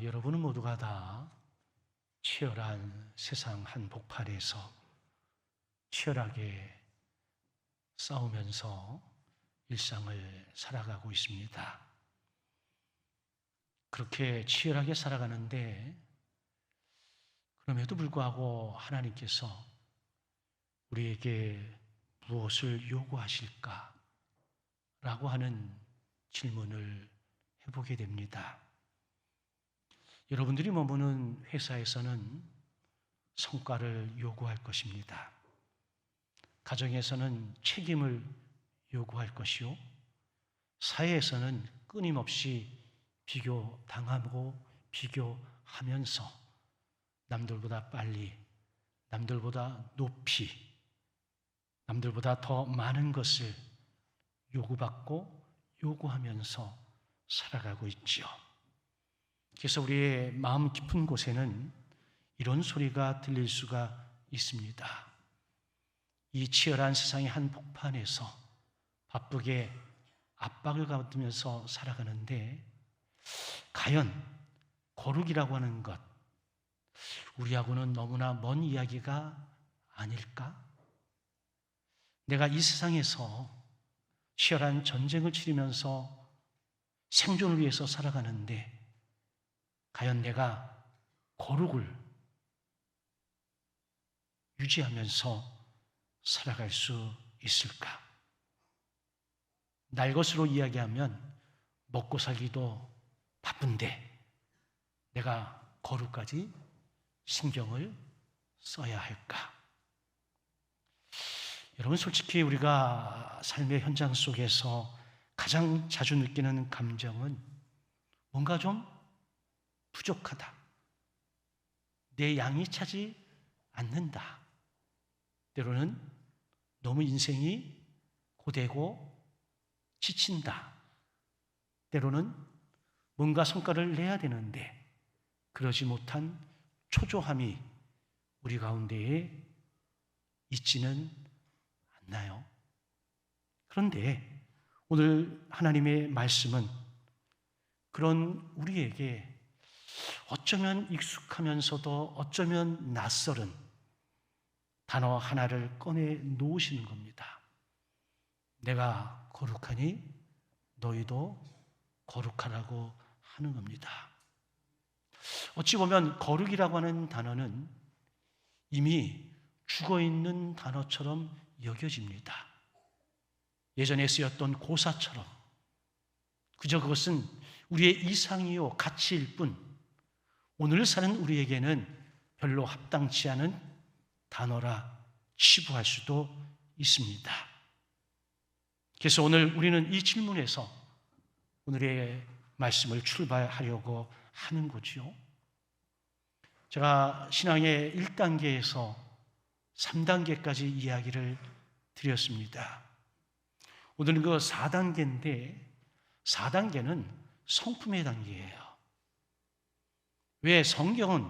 여러분은 모두가 다 치열한 세상 한복판에서 치열하게 싸우면서 일상을 살아가고 있습니다. 그렇게 치열하게 살아가는데 그럼에도 불구하고 하나님께서 우리에게 무엇을 요구하실까? 라고 하는 질문을 해보게 됩니다. 여러분들이 머무는 회사에서는 성과를 요구할 것입니다. 가정에서는 책임을 요구할 것이요. 사회에서는 끊임없이 비교당하고 비교하면서 남들보다 빨리, 남들보다 높이, 남들보다 더 많은 것을 요구받고 요구하면서 살아가고 있지요. 그래서 우리의 마음 깊은 곳에는 이런 소리가 들릴 수가 있습니다. 이 치열한 세상의 한복판에서 바쁘게 압박을 받으면서 살아가는데 과연 거룩이라고 하는 것, 우리하고는 너무나 먼 이야기가 아닐까? 내가 이 세상에서 치열한 전쟁을 치르면서 생존을 위해서 살아가는데 과연 내가 거룩을 유지하면서 살아갈 수 있을까? 날 것으로 이야기하면 먹고 살기도 바쁜데 내가 거룩까지 신경을 써야 할까? 여러분, 솔직히 우리가 삶의 현장 속에서 가장 자주 느끼는 감정은 뭔가 좀 부족하다. 내 양이 차지 않는다. 때로는 너무 인생이 고되고 지친다. 때로는 뭔가 성과를 내야 되는데 그러지 못한 초조함이 우리 가운데에 있지는 않나요? 그런데 오늘 하나님의 말씀은 그런 우리에게 어쩌면 익숙하면서도 어쩌면 낯설은 단어 하나를 꺼내 놓으시는 겁니다. 내가 거룩하니 너희도 거룩하라고 하는 겁니다. 어찌 보면 거룩이라고 하는 단어는 이미 죽어있는 단어처럼 여겨집니다. 예전에 쓰였던 고사처럼 그저 그것은 우리의 이상이요 가치일 뿐 오늘 사는 우리에게는 별로 합당치 않은 단어라 치부할 수도 있습니다. 그래서 오늘 우리는 이 질문에서 오늘의 말씀을 출발하려고 하는 거죠. 제가 신앙의 1단계에서 3단계까지 이야기를 드렸습니다. 오늘은 그 4단계인데 4단계는 성품의 단계예요. 왜 성경은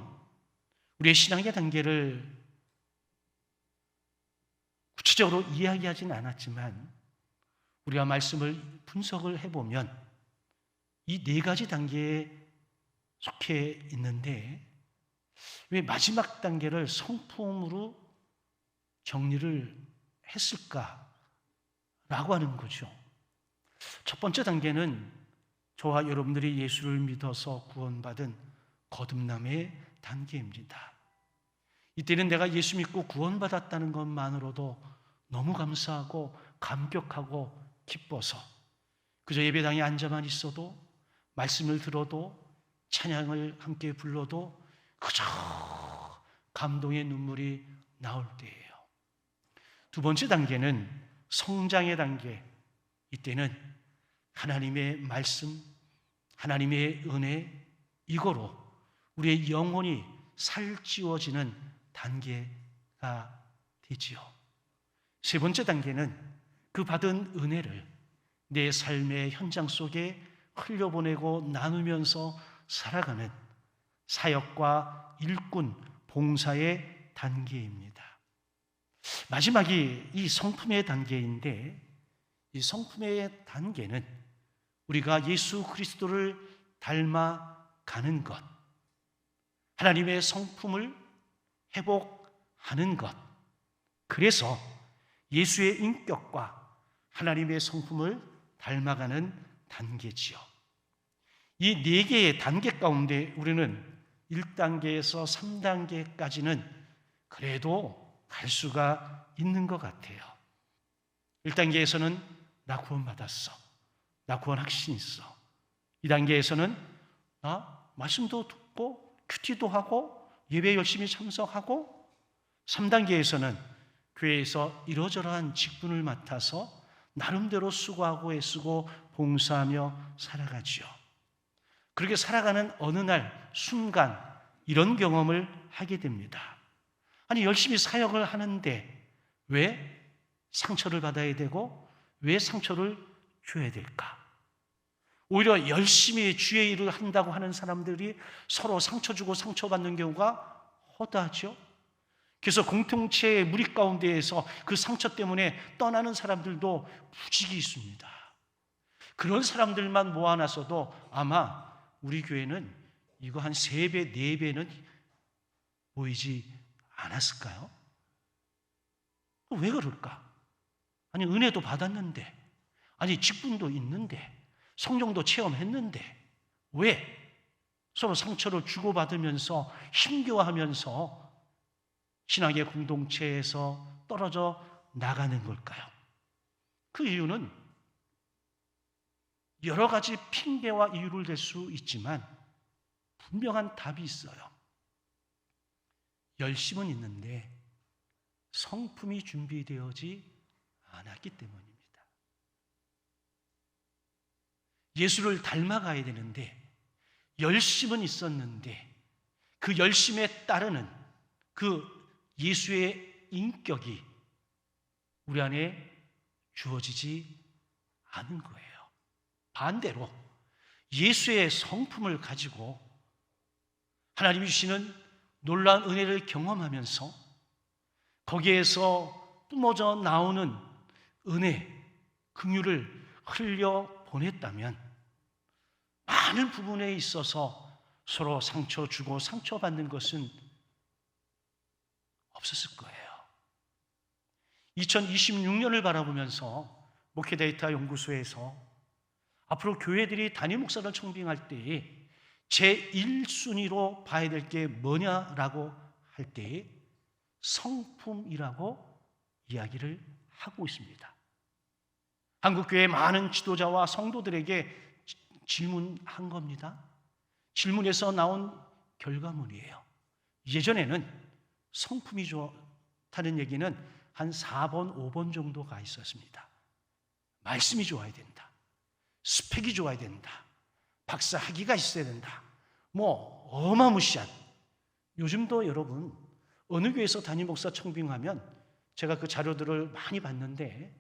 우리의 신앙의 단계를 구체적으로 이야기하지는 않았지만 우리가 말씀을 분석을 해보면 이 4가지 단계에 속해 있는데 왜 마지막 단계를 성품으로 정리를 했을까라고 하는 거죠. 첫 번째 단계는 저와 여러분들이 예수를 믿어서 구원받은 거듭남의 단계입니다. 이때는 내가 예수 믿고 구원받았다는 것만으로도 너무 감사하고 감격하고 기뻐서 그저 예배당에 앉아만 있어도 말씀을 들어도 찬양을 함께 불러도 그저 감동의 눈물이 나올 때예요. 두 번째 단계는 성장의 단계. 이때는 하나님의 말씀, 하나님의 은혜, 이거로 우리의 영혼이 살찌워지는 단계가 되지요. 세 번째 단계는 그 받은 은혜를 내 삶의 현장 속에 흘려보내고 나누면서 살아가는 사역과 일꾼, 봉사의 단계입니다. 마지막이 이 성품의 단계인데 이 성품의 단계는 우리가 예수 그리스도를 닮아가는 것, 하나님의 성품을 회복하는 것. 그래서 예수의 인격과 하나님의 성품을 닮아가는 단계지요. 이 4개의 단계 가운데 우리는 1단계에서 3단계까지는 그래도 갈 수가 있는 것 같아요. 1단계에서는 나 구원받았어. 나 구원 확신 있어. 2단계에서는 나 말씀도 듣고 큐티도 하고 예배 열심히 참석하고, 3단계에서는 교회에서 이러저러한 직분을 맡아서 나름대로 수고하고 애쓰고 봉사하며 살아가지요. 그렇게 살아가는 어느 날 순간 이런 경험을 하게 됩니다. 아니, 열심히 사역을 하는데 왜 상처를 받아야 되고 왜 상처를 줘야 될까? 오히려 열심히 주의 일을 한다고 하는 사람들이 서로 상처 주고 상처받는 경우가 허다하죠. 그래서 공동체의 무리 가운데에서 그 상처 때문에 떠나는 사람들도 무지개 있습니다. 그런 사람들만 모아놨어도 아마 우리 교회는 이거 한 3배, 4배는 보이지 않았을까요? 왜 그럴까? 아니, 은혜도 받았는데, 아니, 직분도 있는데, 성령도 체험했는데 왜 서로 상처를 주고받으면서 힘겨워하면서 신앙의 공동체에서 떨어져 나가는 걸까요? 그 이유는 여러 가지 핑계와 이유를 댈 수 있지만 분명한 답이 있어요. 열심은 있는데 성품이 준비되어지 않았기 때문입니다. 예수를 닮아가야 되는데 열심은 있었는데 그 열심에 따르는 그 예수의 인격이 우리 안에 주어지지 않은 거예요. 반대로 예수의 성품을 가지고 하나님이 주시는 놀라운 은혜를 경험하면서 거기에서 뿜어져 나오는 은혜, 긍휼을 흘려 보냈다면 많은 부분에 있어서 서로 상처 주고 상처받는 것은 없었을 거예요. 2026년을 바라보면서 목회데이터 연구소에서 앞으로 교회들이 담임 목사를 청빙할 때에 제1순위로 봐야 될 게 뭐냐라고 할 때에 성품이라고 이야기를 하고 있습니다. 한국교회 많은 지도자와 성도들에게 질문한 겁니다. 질문에서 나온 결과물이에요. 예전에는 성품이 좋다는 얘기는 한 4번, 5번 정도가 있었습니다. 말씀이 좋아야 된다. 스펙이 좋아야 된다. 박사 학위가 있어야 된다. 뭐 어마무시한. 요즘도 여러분 어느 교회에서 담임 목사 청빙하면 제가 그 자료들을 많이 봤는데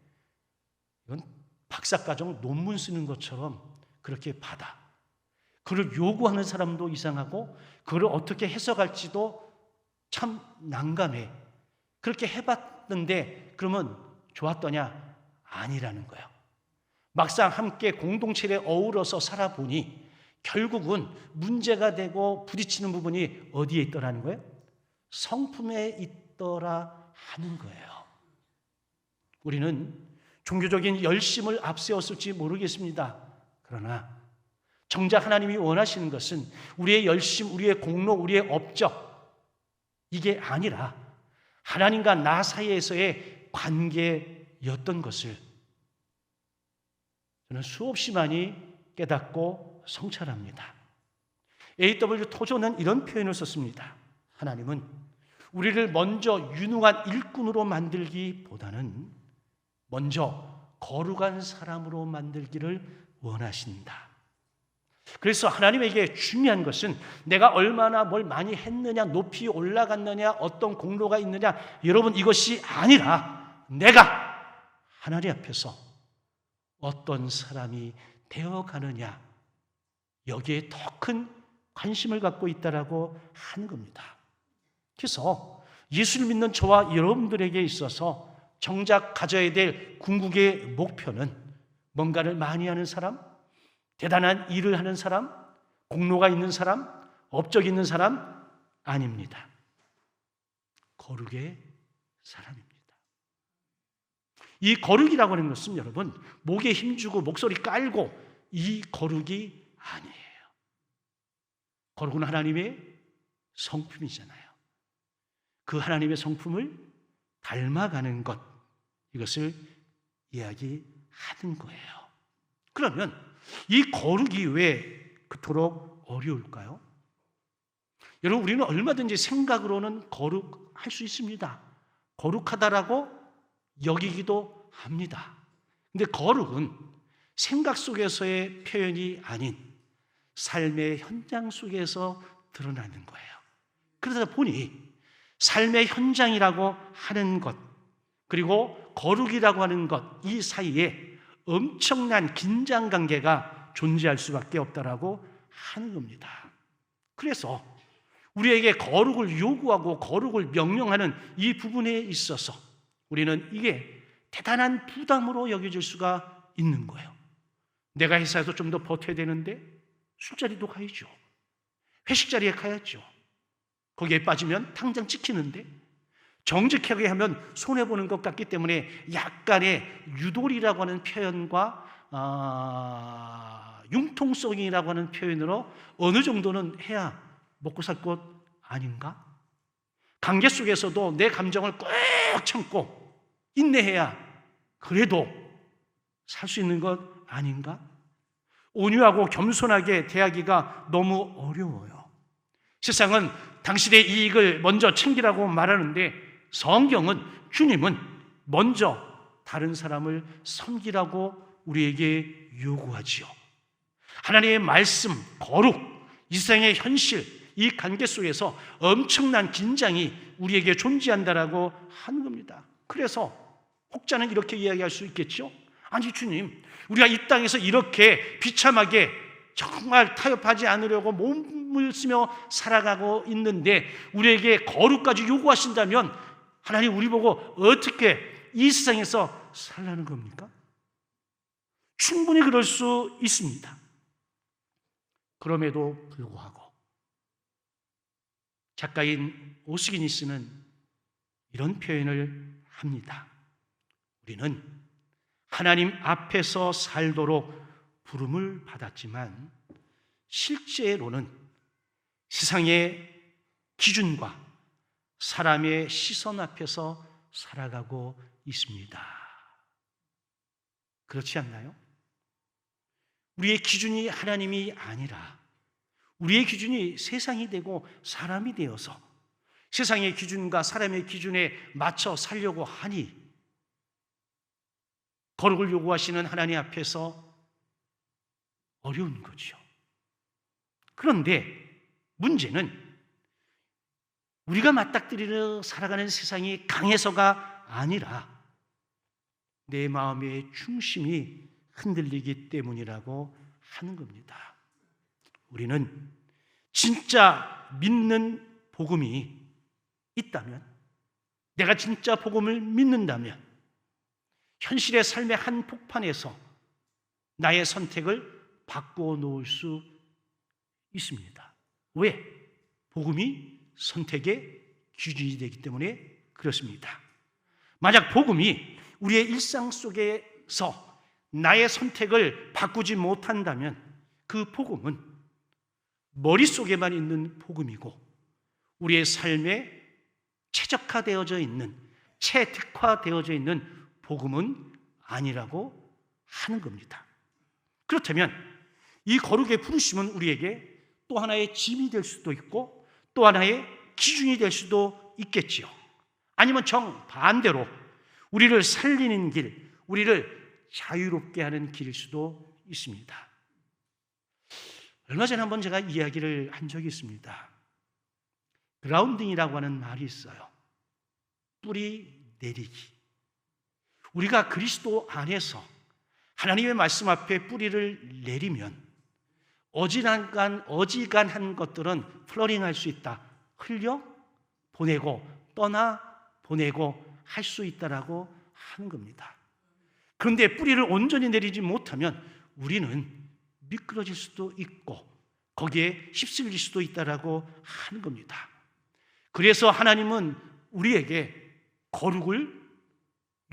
이건 박사과정 논문 쓰는 것처럼 그렇게 받아. 그걸 요구하는 사람도 이상하고 그걸 어떻게 해석할지도 참 난감해. 그렇게 해봤는데 그러면 좋았더냐? 아니라는 거예요. 막상 함께 공동체에 어우러서 살아보니 결국은 문제가 되고 부딪히는 부분이 어디에 있더라는 거예요? 성품에 있더라 하는 거예요. 우리는 종교적인 열심을 앞세웠을지 모르겠습니다. 그러나 정작 하나님이 원하시는 것은 우리의 열심, 우리의 공로, 우리의 업적 이게 아니라 하나님과 나 사이에서의 관계였던 것을 저는 수없이 많이 깨닫고 성찰합니다. A.W. 토저는 이런 표현을 썼습니다. 하나님은 우리를 먼저 유능한 일꾼으로 만들기보다는 먼저 거룩한 사람으로 만들기를 원하신다. 그래서 하나님에게 중요한 것은 내가 얼마나 뭘 많이 했느냐, 높이 올라갔느냐, 어떤 공로가 있느냐, 여러분 이것이 아니라 내가 하나님 앞에서 어떤 사람이 되어가느냐, 여기에 더 큰 관심을 갖고 있다라고 하는 겁니다. 그래서 예수를 믿는 저와 여러분들에게 있어서 정작 가져야 될 궁극의 목표는 뭔가를 많이 하는 사람, 대단한 일을 하는 사람, 공로가 있는 사람, 업적이 있는 사람, 아닙니다. 거룩의 사람입니다. 이 거룩이라고 하는 것은 여러분, 목에 힘주고 목소리 깔고 이 거룩이 아니에요. 거룩은 하나님의 성품이잖아요. 그 하나님의 성품을 닮아가는 것, 이것을 이야기하는 거예요. 그러면 이 거룩이 왜 그토록 어려울까요? 여러분, 우리는 얼마든지 생각으로는 거룩할 수 있습니다. 거룩하다라고 여기기도 합니다. 근데 거룩은 생각 속에서의 표현이 아닌 삶의 현장 속에서 드러나는 거예요. 그러다 보니 삶의 현장이라고 하는 것, 그리고 거룩이라고 하는 것, 이 사이에 엄청난 긴장관계가 존재할 수밖에 없다라고 하는 겁니다. 그래서 우리에게 거룩을 요구하고 거룩을 명령하는 이 부분에 있어서 우리는 이게 대단한 부담으로 여겨질 수가 있는 거예요. 내가 회사에서 좀 더 버텨야 되는데 술자리도 가야죠. 회식 자리에 가야죠. 거기에 빠지면 당장 찍히는데 정직하게 하면 손해보는 것 같기 때문에 약간의 유도리라고 하는 표현과 융통성이라고 하는 표현으로 어느 정도는 해야 먹고 살 것 아닌가? 관계 속에서도 내 감정을 꼭 참고 인내해야 그래도 살 수 있는 것 아닌가? 온유하고 겸손하게 대하기가 너무 어려워요. 세상은 당신의 이익을 먼저 챙기라고 말하는데 성경은, 주님은 먼저 다른 사람을 섬기라고 우리에게 요구하지요. 하나님의 말씀, 거룩, 이 세상의 현실, 이 관계 속에서 엄청난 긴장이 우리에게 존재한다라고 하는 겁니다. 그래서 혹자는 이렇게 이야기할 수 있겠죠. 아니 주님, 우리가 이 땅에서 이렇게 비참하게 정말 타협하지 않으려고 몸을 쓰며 살아가고 있는데 우리에게 거룩까지 요구하신다면 하나님 우리 보고 어떻게 이 세상에서 살라는 겁니까? 충분히 그럴 수 있습니다. 그럼에도 불구하고 작가인 오스기니 씨는 이런 표현을 합니다. 우리는 하나님 앞에서 살도록 부름을 받았지만 실제로는 세상의 기준과 사람의 시선 앞에서 살아가고 있습니다. 그렇지 않나요? 우리의 기준이 하나님이 아니라 우리의 기준이 세상이 되고 사람이 되어서 세상의 기준과 사람의 기준에 맞춰 살려고 하니 거룩을 요구하시는 하나님 앞에서 어려운 거죠. 그런데 문제는 우리가 맞닥뜨리려 살아가는 세상이 강해서가 아니라 내 마음의 중심이 흔들리기 때문이라고 하는 겁니다. 우리는 진짜 믿는 복음이 있다면, 내가 진짜 복음을 믿는다면 현실의 삶의 한복판에서 나의 선택을 바꿔 놓을 수 있습니다. 왜? 복음이 선택의 기준이 되기 때문에 그렇습니다. 만약 복음이 우리의 일상 속에서 나의 선택을 바꾸지 못한다면 그 복음은 머릿속에만 있는 복음이고 우리의 삶에 최적화되어져 있는, 최특화되어져 있는 복음은 아니라고 하는 겁니다. 그렇다면 이 거룩의 부르심은 우리에게 또 하나의 짐이 될 수도 있고 또 하나의 기준이 될 수도 있겠지요. 아니면 정반대로 우리를 살리는 길, 우리를 자유롭게 하는 길일 수도 있습니다. 얼마 전에 한번 제가 이야기를 한 적이 있습니다. 그라운딩이라고 하는 말이 있어요. 뿌리 내리기. 우리가 그리스도 안에서 하나님의 말씀 앞에 뿌리를 내리면 어지간한 것들은 플러링할 수 있다. 흘려 보내고 떠나 보내고 할 수 있다라고 하는 겁니다. 그런데 뿌리를 온전히 내리지 못하면 우리는 미끄러질 수도 있고 거기에 휩쓸릴 수도 있다라고 하는 겁니다. 그래서 하나님은 우리에게 거룩을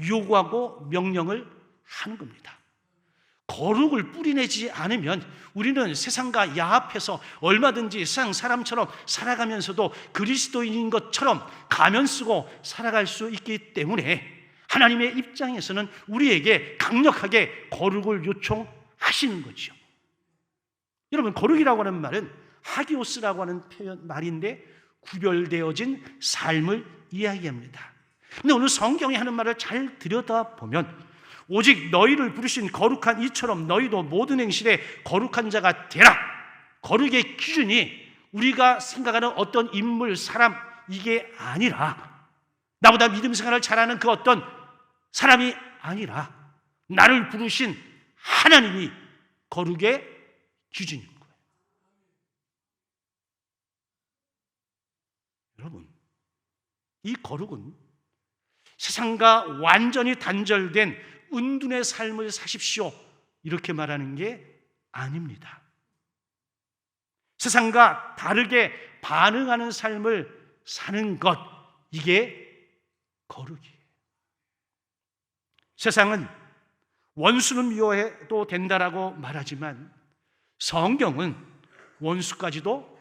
요구하고 명령을 하는 겁니다. 거룩을 뿌리내지 않으면 우리는 세상과 야합해서 얼마든지 세상 사람처럼 살아가면서도 그리스도인인 것처럼 가면 쓰고 살아갈 수 있기 때문에 하나님의 입장에서는 우리에게 강력하게 거룩을 요청하시는 거죠. 여러분, 거룩이라고 하는 말은 하기오스라고 하는 말인데 구별되어진 삶을 이야기합니다. 근데 오늘 성경이 하는 말을 잘 들여다보면 오직 너희를 부르신 거룩한 이처럼 너희도 모든 행실에 거룩한 자가 되라. 거룩의 기준이 우리가 생각하는 어떤 인물, 사람 이게 아니라, 나보다 믿음 생활을 잘하는 그 어떤 사람이 아니라 나를 부르신 하나님이 거룩의 기준인 거예요. 여러분, 이 거룩은 세상과 완전히 단절된 은둔의 삶을 사십시오 이렇게 말하는 게 아닙니다. 세상과 다르게 반응하는 삶을 사는 것, 이게 거룩이에요. 세상은 원수는 미워해도 된다라고 말하지만 성경은 원수까지도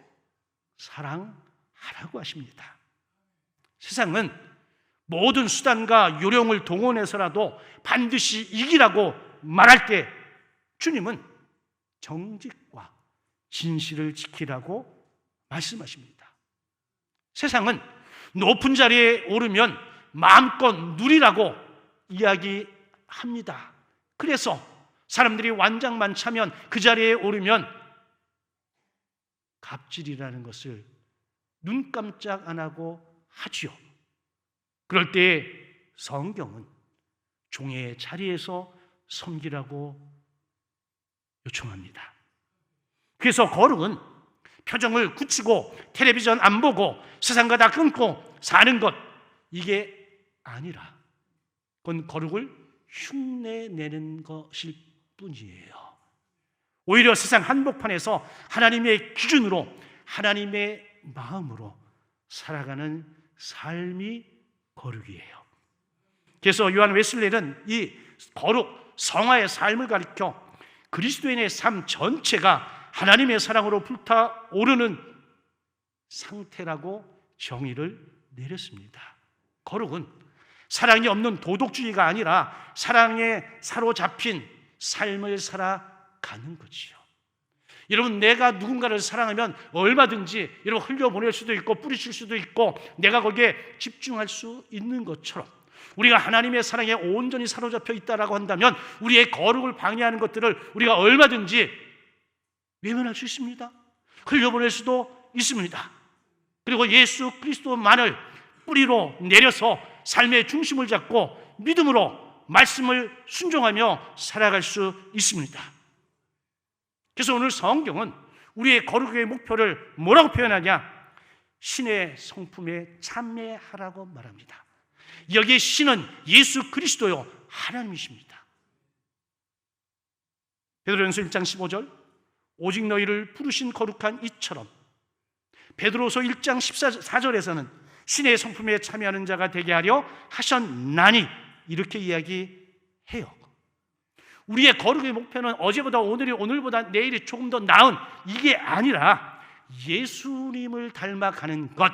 사랑하라고 하십니다. 세상은 모든 수단과 요령을 동원해서라도 반드시 이기라고 말할 때 주님은 정직과 진실을 지키라고 말씀하십니다. 세상은 높은 자리에 오르면 마음껏 누리라고 이야기합니다. 그래서 사람들이 완장만차면 그 자리에 오르면 갑질이라는 것을 눈 깜짝 안 하고 하지요. 그럴 때 성경은 종의 자리에서 섬기라고 요청합니다. 그래서 거룩은 표정을 굳히고 텔레비전 안 보고 세상과 다 끊고 사는 것, 이게 아니라 그건 거룩을 흉내내는 것일 뿐이에요. 오히려 세상 한복판에서 하나님의 기준으로 하나님의 마음으로 살아가는 삶이 거룩이에요. 그래서 요한 웨슬레는 이 거룩, 성화의 삶을 가리켜 그리스도인의 삶 전체가 하나님의 사랑으로 불타오르는 상태라고 정의를 내렸습니다. 거룩은 사랑이 없는 도덕주의가 아니라 사랑에 사로잡힌 삶을 살아가는 거지요. 여러분, 내가 누군가를 사랑하면 얼마든지 여러분 흘려보낼 수도 있고 뿌리칠 수도 있고 내가 거기에 집중할 수 있는 것처럼 우리가 하나님의 사랑에 온전히 사로잡혀 있다라고 한다면 우리의 거룩을 방해하는 것들을 우리가 얼마든지 외면할 수 있습니다. 흘려보낼 수도 있습니다. 그리고 예수 그리스도만을 뿌리로 내려서 삶의 중심을 잡고 믿음으로 말씀을 순종하며 살아갈 수 있습니다. 그래서 오늘 성경은 우리의 거룩의 목표를 뭐라고 표현하냐? 신의 성품에 참여하라고 말합니다. 여기에 신은 예수 그리스도요 하나님이십니다. 베드로전서 1장 15절 오직 너희를 부르신 거룩한 이처럼, 베드로서 1장 14절에서는 신의 성품에 참여하는 자가 되게 하려 하셨나니 이렇게 이야기해요. 우리의 거룩의 목표는 어제보다 오늘이, 오늘보다 내일이 조금 더 나은 이게 아니라 예수님을 닮아가는 것,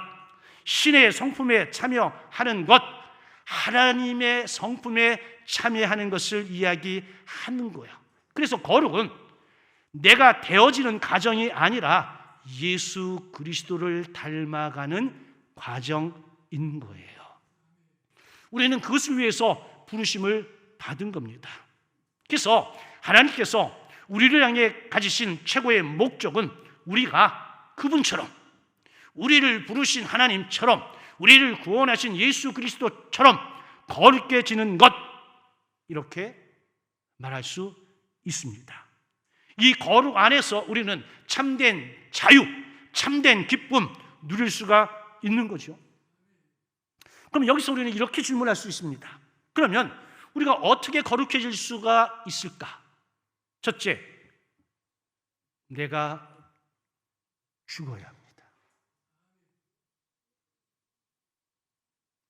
신의 성품에 참여하는 것, 하나님의 성품에 참여하는 것을 이야기하는 거예요. 그래서 거룩은 내가 되어지는 과정이 아니라 예수 그리스도를 닮아가는 과정인 거예요. 우리는 그것을 위해서 부르심을 받은 겁니다. 그래서 하나님께서 우리를 향해 가지신 최고의 목적은 우리가 그분처럼, 우리를 부르신 하나님처럼, 우리를 구원하신 예수 그리스도처럼 거룩게 지는 것, 이렇게 말할 수 있습니다. 이 거룩 안에서 우리는 참된 자유, 참된 기쁨 누릴 수가 있는 거죠. 그럼 여기서 우리는 이렇게 질문할 수 있습니다. 그러면 우리가 어떻게 거룩해질 수가 있을까? 첫째, 내가 죽어야 합니다.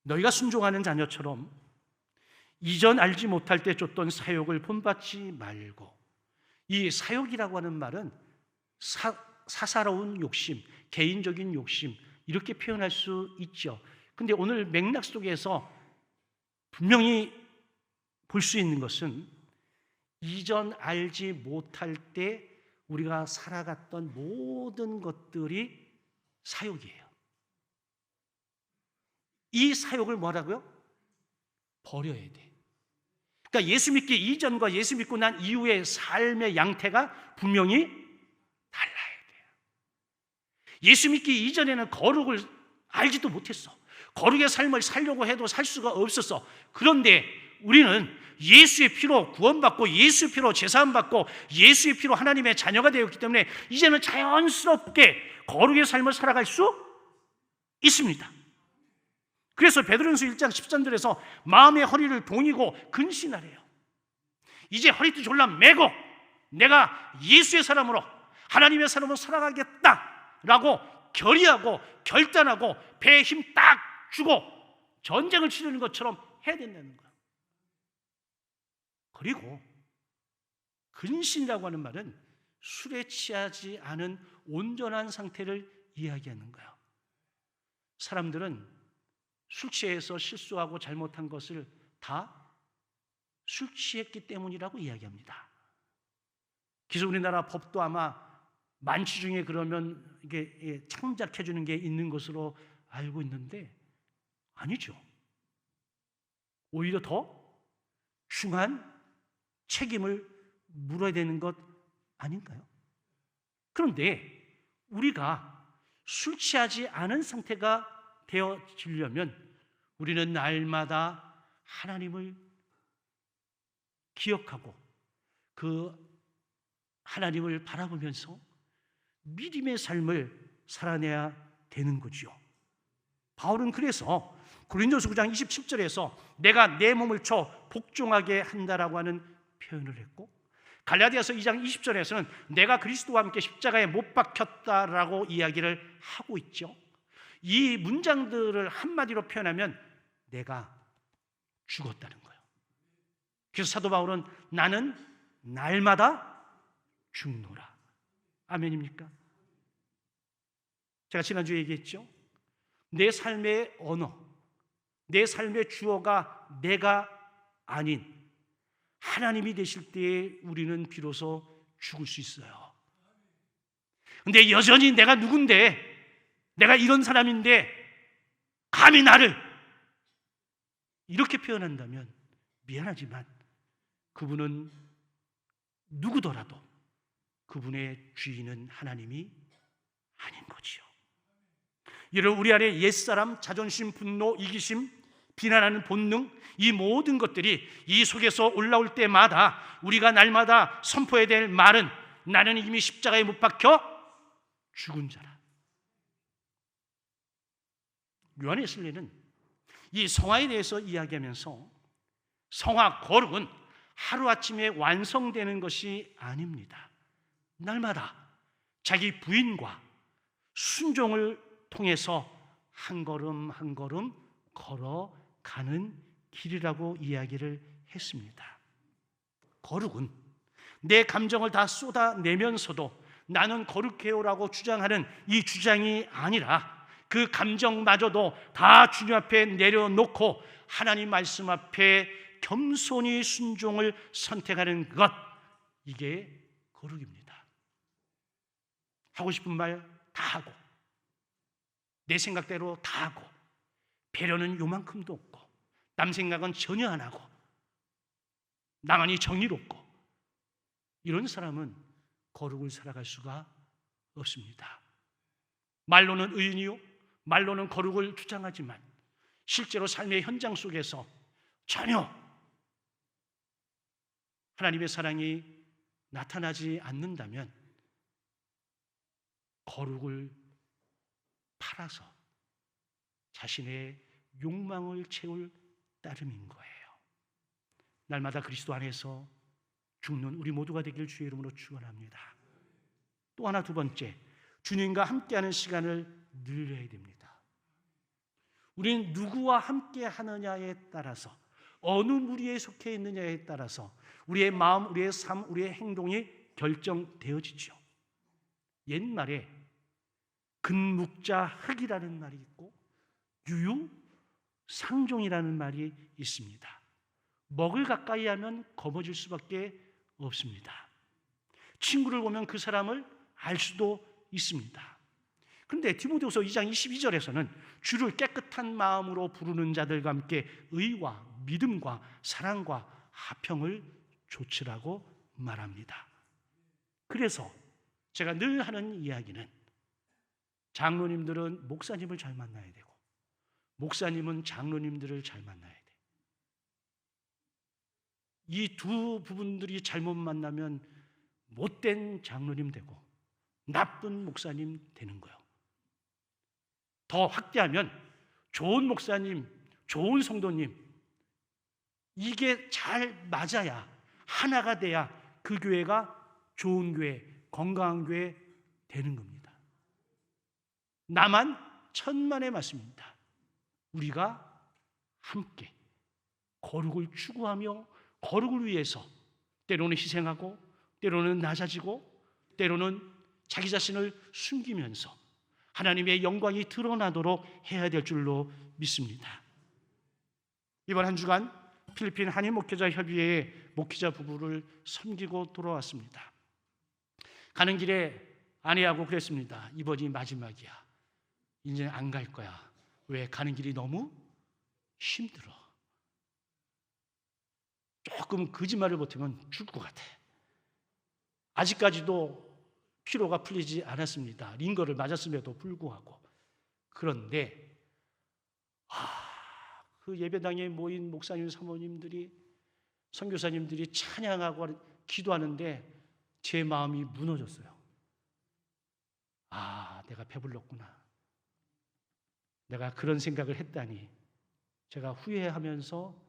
너희가 순종하는 자녀처럼 이전 알지 못할 때 줬던 사욕을 본받지 말고, 이 사욕이라고 하는 말은 사사로운 욕심, 개인적인 욕심, 이렇게 표현할 수 있죠. 근데 오늘 맥락 속에서 분명히 볼 수 있는 것은 이전 알지 못할 때 우리가 살아갔던 모든 것들이 사욕이에요. 이 사욕을 뭐라고요? 버려야 돼. 그러니까 예수 믿기 이전과 예수 믿고 난 이후의 삶의 양태가 분명히 달라야 돼요. 예수 믿기 이전에는 거룩을 알지도 못했어. 거룩의 삶을 살려고 해도 살 수가 없었어. 그런데 우리는 예수의 피로 구원받고 예수의 피로 제사함받고 예수의 피로 하나님의 자녀가 되었기 때문에 이제는 자연스럽게 거룩의 삶을 살아갈 수 있습니다. 그래서 베드로전서 1장 13절에서 마음의 허리를 동이고 근신하래요. 이제 허리띠 졸라 매고 내가 예수의 사람으로 하나님의 사람으로 살아가겠다라고 결의하고 결단하고 배에 힘 딱 주고 전쟁을 치르는 것처럼 해야 된다는 거예요. 그리고 근신이라고 하는 말은 술에 취하지 않은 온전한 상태를 이야기하는 거예요. 사람들은 술 취해서 실수하고 잘못한 것을 다 술 취했기 때문이라고 이야기합니다. 그래서 우리나라 법도 아마 만취 중에 그러면 이게 창작해 주는 게 있는 것으로 알고 있는데 아니죠. 오히려 더 중한 책임을 물어야 되는 것 아닌가요? 그런데 우리가 술 취하지 않은 상태가 되어지려면 우리는 날마다 하나님을 기억하고 그 하나님을 바라보면서 믿음의 삶을 살아내야 되는 거죠. 바울은 그래서 고린도서 9장 27절에서 내가 내 몸을 쳐 복종하게 한다라고 하는 표현을 했고, 갈라디아서 2장 20절에서는 내가 그리스도와 함께 십자가에 못 박혔다라고 이야기를 하고 있죠. 이 문장들을 한마디로 표현하면 내가 죽었다는 거예요. 그래서 사도 바울은 나는 날마다 죽노라. 아멘입니까? 제가 지난주에 얘기했죠. 내 삶의 언어, 내 삶의 주어가 내가 아닌 하나님이 되실 때에 우리는 비로소 죽을 수 있어요. 근데 여전히 내가 누군데, 내가 이런 사람인데 감히 나를 이렇게 표현한다면 미안하지만 그분은 누구더라도 그분의 주인은 하나님이 아닌 거지요. 이런 우리 안에 옛사람, 자존심, 분노, 이기심, 비난하는 본능, 이 모든 것들이 이 속에서 올라올 때마다 우리가 날마다 선포해야 될 말은 나는 이미 십자가에 못 박혀 죽은 자라. 요한 웨슬리는 이 성화에 대해서 이야기하면서 성화, 거룩은 하루아침에 완성되는 것이 아닙니다. 날마다 자기 부인과 순종을 통해서 한 걸음 한 걸음 걸어가는 길이라고 이야기를 했습니다. 거룩은 내 감정을 다 쏟아내면서도 나는 거룩해요라고 주장하는 이 주장이 아니라 그 감정마저도 다 주님 앞에 내려놓고 하나님 말씀 앞에 겸손히 순종을 선택하는 것, 이게 거룩입니다. 하고 싶은 말 다 하고 내 생각대로 다 하고 배려는 요만큼도 없고 남 생각은 전혀 안 하고 나만이 정의롭고 이런 사람은 거룩을 살아갈 수가 없습니다. 말로는 의인이요, 말로는 거룩을 주장하지만 실제로 삶의 현장 속에서 전혀 하나님의 사랑이 나타나지 않는다면 거룩을 팔아서 자신의 욕망을 채울 따름인 거예요. 날마다 그리스도 안에서 죽는 우리 모두가 되길 주의 이름으로 축원합니다. 또 하나, 두 번째, 주님과 함께하는 시간을 늘려야 됩니다. 우리는 누구와 함께 하느냐에 따라서, 어느 무리에 속해 있느냐에 따라서 우리의 마음, 우리의 삶, 우리의 행동이 결정되어지죠. 옛말에 근묵자 흑이라는 말이 있고 유유상종이라는 말이 있습니다. 먹을 가까이 하면 거머쥘 수밖에 없습니다. 친구를 보면 그 사람을 알 수도 있습니다. 그런데 디모데후서 2장 22절에서는 주를 깨끗한 마음으로 부르는 자들과 함께 의와 믿음과 사랑과 화평을 조치라고 말합니다. 그래서 제가 늘 하는 이야기는 장로님들은 목사님을 잘 만나야 되고 목사님은 장로님들을 잘 만나야 돼. 이 두 부분들이 잘못 만나면 못된 장로님 되고 나쁜 목사님 되는 거예요. 더 확대하면 좋은 목사님, 좋은 성도님, 이게 잘 맞아야, 하나가 돼야 그 교회가 좋은 교회, 건강한 교회 되는 겁니다. 나만 천만의 말씀입니다. 우리가 함께 거룩을 추구하며 거룩을 위해서 때로는 희생하고 때로는 낮아지고 때로는 자기 자신을 숨기면서 하나님의 영광이 드러나도록 해야 될 줄로 믿습니다. 이번 한 주간 필리핀 한인 목회자 협의회의 목회자 부부를 섬기고 돌아왔습니다. 가는 길에 아내하고 그랬습니다. 이번이 마지막이야. 이제 안 갈 거야. 왜? 가는 길이 너무 힘들어. 조금 거짓말을 못하면 죽을 것 같아. 아직까지도 피로가 풀리지 않았습니다. 링거를 맞았음에도 불구하고. 그런데 그 예배당에 모인 목사님, 사모님들이, 선교사님들이 찬양하고 기도하는데 제 마음이 무너졌어요. 내가 배불렀구나. 내가 그런 생각을 했다니. 제가 후회하면서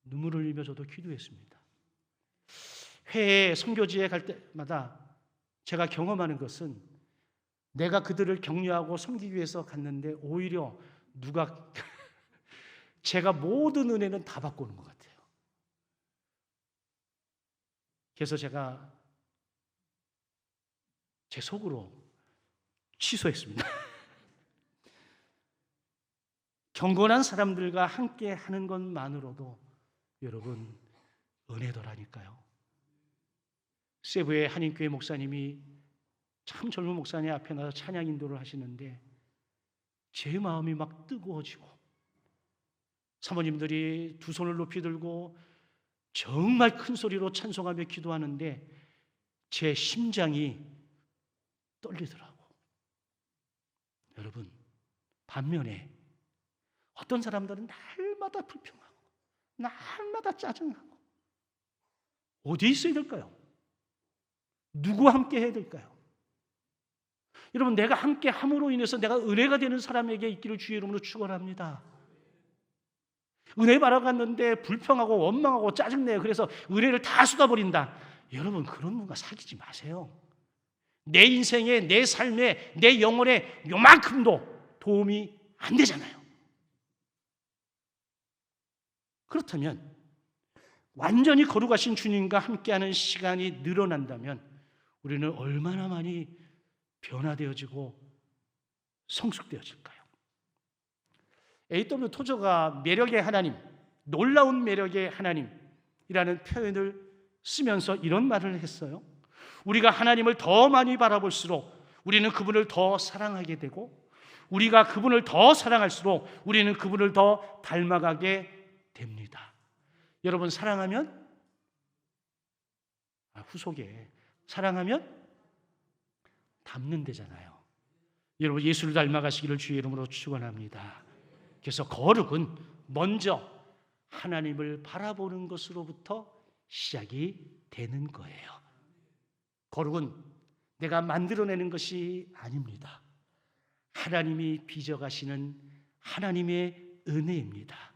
눈물을 흘리며 저도 기도했습니다. 회에 선교지에 갈 때마다 제가 경험하는 것은 내가 그들을 격려하고 섬기기 위해서 갔는데 오히려 누가 제가 모든 은혜는 다 받고 오는 것 같아요. 그래서 제가 제 속으로 취소했습니다. 경건한 사람들과 함께 하는 것만으로도 여러분 은혜더라니까요. 세부의 한인교회 목사님이 참 젊은 목사님 앞에 나서 찬양 인도를 하시는데 제 마음이 막 뜨거워지고 사모님들이 두 손을 높이 들고 정말 큰 소리로 찬송하며 기도하는데 제 심장이 떨리더라고. 여러분, 반면에 어떤 사람들은 날마다 불평하고 날마다 짜증나고 어디에 있어야 될까요? 누구와 함께 해야 될까요? 여러분, 내가 함께 함으로 인해서 내가 은혜가 되는 사람에게 있기를 주의 이름으로 축원합니다. 은혜 받아갔는데 불평하고 원망하고 짜증내요. 그래서 은혜를 다 쏟아버린다. 여러분, 그런 분과 사귀지 마세요. 내 인생에, 내 삶에, 내 영혼에 요만큼도 도움이 안 되잖아요. 그렇다면 완전히 거룩하신 주님과 함께하는 시간이 늘어난다면 우리는 얼마나 많이 변화되어지고 성숙되어질까요? A.W. 토저가 매력의 하나님, 놀라운 매력의 하나님이라는 표현을 쓰면서 이런 말을 했어요. 우리가 하나님을 더 많이 바라볼수록 우리는 그분을 더 사랑하게 되고 우리가 그분을 더 사랑할수록 우리는 그분을 더 닮아가게 됩니다. 여러분, 사랑하면 후속에 사랑하면 닮는 데잖아요. 여러분, 예수를 닮아가시기를 주의 이름으로 축원합니다. 그래서 거룩은 먼저 하나님을 바라보는 것으로부터 시작이 되는 거예요. 거룩은 내가 만들어내는 것이 아닙니다. 하나님이 빚어가시는 하나님의 은혜입니다.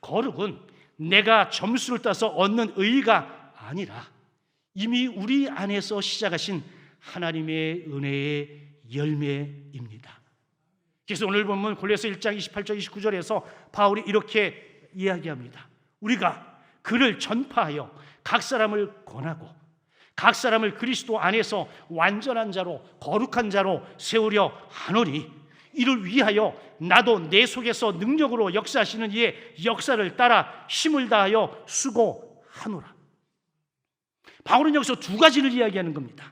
거룩은 내가 점수를 따서 얻는 의의가 아니라 이미 우리 안에서 시작하신 하나님의 은혜의 열매입니다. 그래서 오늘 보면 골로새 1장 28절 29절에서 바울이 이렇게 이야기합니다. 우리가 그를 전파하여 각 사람을 권하고 각 사람을 그리스도 안에서 완전한 자로 거룩한 자로 세우려 하노니 이를 위하여 나도 내 속에서 능력으로 역사하시는 이의 역사를 따라 힘을 다하여 수고하노라. 바울은 여기서 두 가지를 이야기하는 겁니다.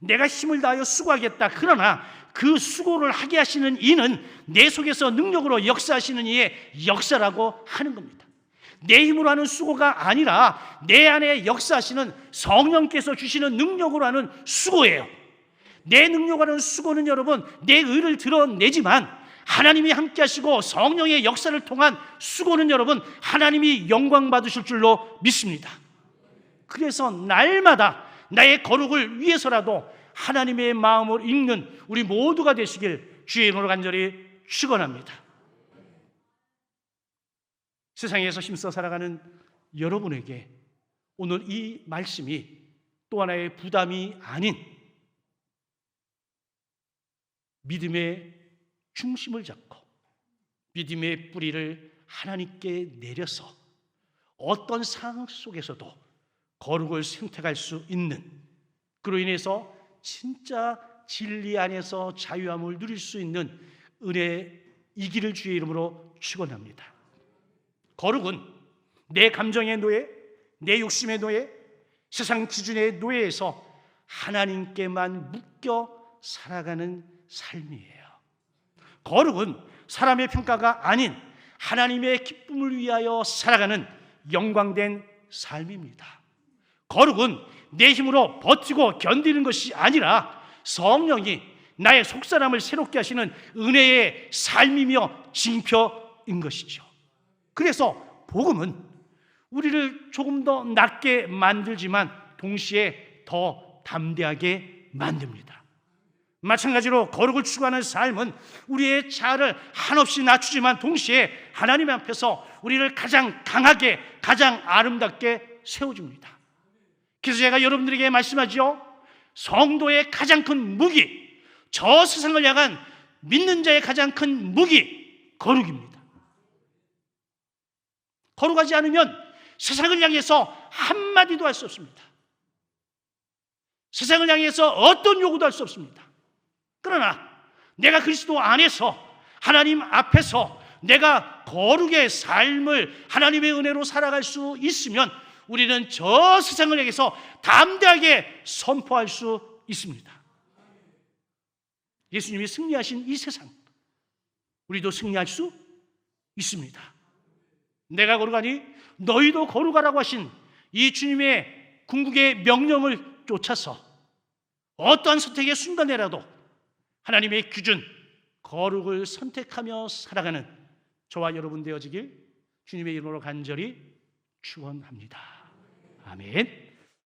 내가 힘을 다하여 수고하겠다. 그러나 그 수고를 하게 하시는 이는 내 속에서 능력으로 역사하시는 이의 역사라고 하는 겁니다. 내 힘으로 하는 수고가 아니라 내 안에 역사하시는 성령께서 주시는 능력으로 하는 수고예요. 내 능력으로 하는 수고는 여러분 내 의를 드러내지만 하나님이 함께 하시고 성령의 역사를 통한 수고는 여러분 하나님이 영광 받으실 줄로 믿습니다. 그래서 날마다 나의 거룩을 위해서라도 하나님의 마음을 읽는 우리 모두가 되시길 주의 이름으로 간절히 축원합니다. 세상에서 힘써 살아가는 여러분에게 오늘 이 말씀이 또 하나의 부담이 아닌 믿음의 중심을 잡고 믿음의 뿌리를 하나님께 내려서 어떤 상황 속에서도 거룩을 선택할 수 있는, 그로 인해서 진짜 진리 안에서 자유함을 누릴 수 있는 은혜이기를 주의 이름으로 축원합니다. 거룩은 내 감정의 노예, 내 욕심의 노예, 세상 기준의 노예에서 하나님께만 묶여 살아가는 삶이에요. 거룩은 사람의 평가가 아닌 하나님의 기쁨을 위하여 살아가는 영광된 삶입니다. 거룩은 내 힘으로 버티고 견디는 것이 아니라 성령이 나의 속사람을 새롭게 하시는 은혜의 삶이며 징표인 것이죠. 그래서 복음은 우리를 조금 더 낮게 만들지만 동시에 더 담대하게 만듭니다. 마찬가지로 거룩을 추구하는 삶은 우리의 자아를 한없이 낮추지만 동시에 하나님 앞에서 우리를 가장 강하게 가장 아름답게 세워줍니다. 그래서 제가 여러분들에게 말씀하죠. 성도의 가장 큰 무기, 저 세상을 향한 믿는 자의 가장 큰 무기, 거룩입니다. 거룩하지 않으면 세상을 향해서 한마디도 할 수 없습니다. 세상을 향해서 어떤 요구도 할 수 없습니다. 그러나 내가 그리스도 안에서 하나님 앞에서 내가 거룩의 삶을 하나님의 은혜로 살아갈 수 있으면 우리는 저 세상을 향해서 담대하게 선포할 수 있습니다. 예수님이 승리하신 이 세상, 우리도 승리할 수 있습니다. 내가 거룩하니 너희도 거룩하라고 하신 이 주님의 궁극의 명령을 쫓아서 어떠한 선택의 순간에라도 하나님의 기준, 거룩을 선택하며 살아가는 저와 여러분 되어지길 주님의 이름으로 간절히 축원합니다. 아멘.